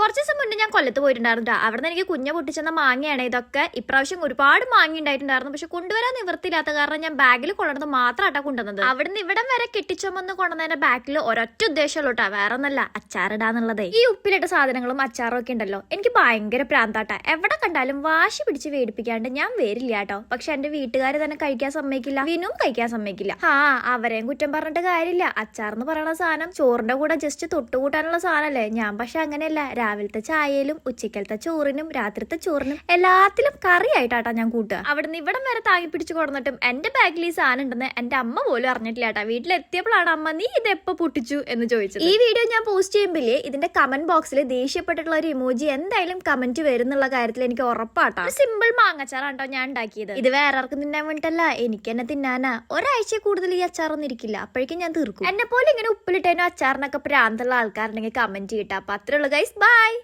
കുറച്ച് ദിവസം മുന്നേ ഞാൻ കൊല്ലത്ത് പോയിട്ടുണ്ടായിരുന്നു. അവിടെ നിന്ന് എനിക്ക് കുഞ്ഞ പൊട്ടിച്ചെന്ന മാങ്ങയാണ് ഇതൊക്കെ. ഇപ്രാവശ്യം ഒരുപാട് മാങ്ങ ഉണ്ടായിട്ടുണ്ടായിരുന്നു. പക്ഷെ കൊണ്ടുവരാൻ നിവൃത്തിയില്ലാത്ത കാരണം ഞാൻ ബാഗിൽ കൊണ്ടുവന്നത് മാത്രമാട്ടാ കൊണ്ടുവന്നത്. അവിടുന്ന് ഇവിടം വരെ കെട്ടിച്ചൊമെന്ന് കൊണ്ടുവന്നതിന്റെ ബാക്കിൽ ഒരൊറ്റ ഉദ്ദേശമുള്ളൂട്ടാ, വേറെ ഒന്നല്ല, അച്ചാറിടാന്നുള്ളതേ. ഈ ഉപ്പിലിട്ട സാധനങ്ങളും അച്ചാറും ഒക്കെ ഉണ്ടല്ലോ, എനിക്ക് ഭയങ്കര പ്രാന്താട്ടാ. എവിടെ കണ്ടാലും വാശി പിടിച്ച് വേടിപ്പിക്കാണ്ട് ഞാൻ വരില്ല കേട്ടോ. പക്ഷെ എന്റെ വീട്ടുകാർ തന്നെ കഴിക്കാൻ സമ്മതിക്കില്ല, വിനും കഴിക്കാൻ സമ്മതിക്കില്ല. അവരെയും കുറ്റം പറഞ്ഞിട്ട് കാര്യമില്ല. അച്ചാർന്ന് പറയുന്ന സാധനം ചോറിന്റെ കൂടെ ജസ്റ്റ് തൊട്ടുകൂട്ടാനുള്ള സാധനല്ലേ. ഞാൻ പക്ഷെ അങ്ങനെയല്ല. രാവിലത്തെ ചായയിലും ഉച്ചക്കലത്തെ ചോറിനും രാത്രിത്തെ ചോറിനും എല്ലാത്തിലും കറി ആയിട്ടാട്ടാ ഞാൻ കൂട്ടുക. അവിടുന്ന് ഇവിടം വരെ താങ്ങി പിടിച്ചു കൊടുന്നിട്ടും എന്റെ ബാഗിൽ ഈ സാധനം ഉണ്ടെന്ന് എന്റെ അമ്മ പോലും അറിഞ്ഞിട്ടില്ല കേട്ടാ. വീട്ടിലെത്തിയപ്പോഴാണ് അമ്മ നീ ഇത് എപ്പോ പൊട്ടിച്ചു എന്ന് ചോദിച്ചത്. ഈ വീഡിയോ ഞാൻ പോസ്റ്റ് ചെയ്യുമ്പോഴേ ഇതിന്റെ കമന്റ് ബോക്സിൽ ദേഷ്യപ്പെട്ടിട്ടുള്ള ഒരു ഇമോജി എന്തായാലും കമന്റ് വരുന്നുള്ള കാര്യത്തിൽ എനിക്ക് ഉറപ്പാട്ടാ. സിമ്പിൾ മാങ്ങച്ചാറാട്ടോ ഞാൻ ഉണ്ടാക്കിയത്. ഇത് വേറെ ആർക്കും തിന്നാൻ വേണ്ടിട്ടല്ല, എനിക്ക് തന്നെ തിന്നാനാ. ഒരാഴ്ച കൂടുതൽ ഈ അച്ചാറൊന്നും ഇരിക്കില്ല, അപ്പോഴേക്കും ഞാൻ തീർക്കും. എന്നെ പോലെ ഇങ്ങനെ ഉപ്പിലിട്ടേനോ അച്ചാറിനൊക്കെ പ്രാന്തുള്ള ആൾക്കാരുണ്ടെങ്കിൽ കമന്റ് ചെയ്യട്ടാ. അപ്പൊ അത്രേ ഉള്ളൂ ഗൈസ്, ബൈ.